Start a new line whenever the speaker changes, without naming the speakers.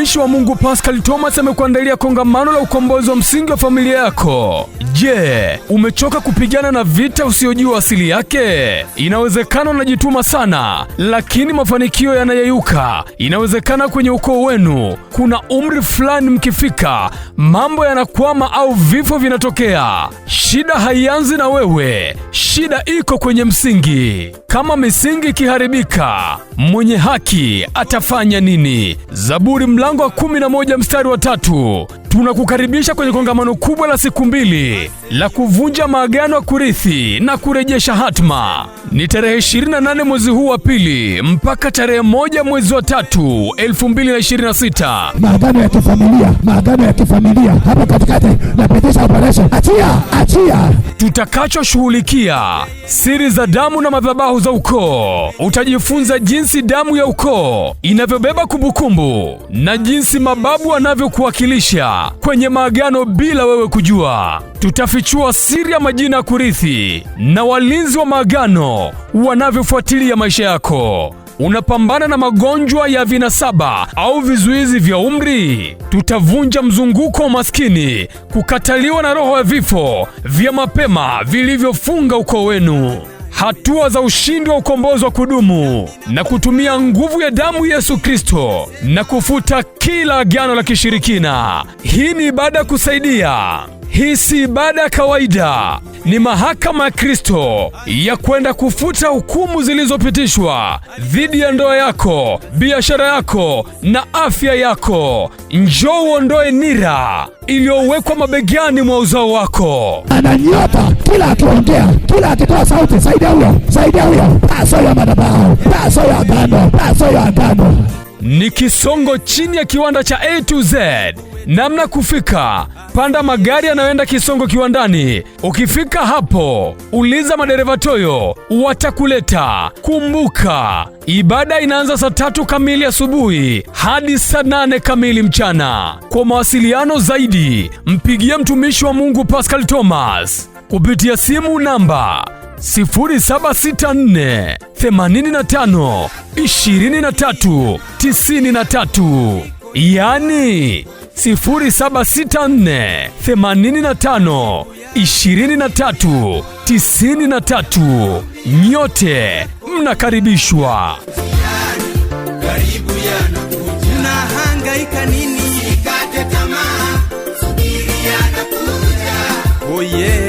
Mtumishi wa Mungu Pascal Thomas amekuandalia kongamano la ukombozi wa msingi wa familia yako. Je, umechoka kupigana na vita usiyojua asili yake? Inawezekana unajituma sana, lakini mafanikio yanayeyuka. Inawezekana kwenye ukoo wenu kuna umri fulani mkifika, mambo yanakwama au vifo vinatokea. Shida haianzi na wewe, shida iko kwenye msingi. Kama misingi ikiharibika, mwenye haki atafanya nini? Zaburi mlango wa 11 mstari wa 3. Tunakukaribisha kwenye kongamano kubwa la siku 2 la kuvunja maagano ya kurithi na kurejesha hatma. Ni tarehe 28 mwezi huu wa pili mpaka tarehe 1 mwezi wa 3 2026.
Maagano ya kifamilia hapa katikati napitisha operation. Achia.
Tutakachoshughulikia siri za damu na madhabahu za ukoo. Utajifunza jinsi damu ya ukoo inavyobeba kumbukumbu na jinsi mababu wanavyokuwakilisha kwenye maagano bila wewe kujua. Tutafichua siri ya majina ya kurithi na walinzi wa maagano wanavyofuatilia maisha yako. Unapambana na magonjwa ya vinasaba au vizuizi vya umri? Tutavunja mzunguko wa maskini, kukataliwa na roho ya vifo vya mapema vilivyofunga ukoo wenu. Hatua za ushindi wa ukombozi wa kudumu na kutumia nguvu ya damu Yesu Kristo na kufuta kila agano la kishirikina. Hii ni ibada ya kusaidia. Hii si ibada ya kawaida, ni mahakama ya Kristo ya kwenda kufuta hukumu zilizopitishwa dhidi ya ndoa yako, biashara yako na afya yako. Njoo uondoe nira iliyowekwa mabegani mwa uzao wako.
Ananyota kila akiongea, kila akitoa sauti, saidia huyo. Paso ya madhabahu, paso ya agano.
Ni Kisongo chini ya kiwanda cha A to Z. Namna kufika: panda magari yanayoenda Kisongo kiwandani. Ukifika hapo, uliza madereva Toyo, watakuleta. Kumbuka, ibada inaanza saa 3 kamili asubuhi hadi saa 8 kamili mchana. Kwa mawasiliano zaidi, mpigie mtumishi wa Mungu Pascal Thomas kupitia simu namba 0764 85 23 93, yani 0764 85 23 93. Nyote mnakaribishwa.
Karibu yanakuja. Unahangaika nini? Usikate tamaa, subiri yanakuja. Oh yeah.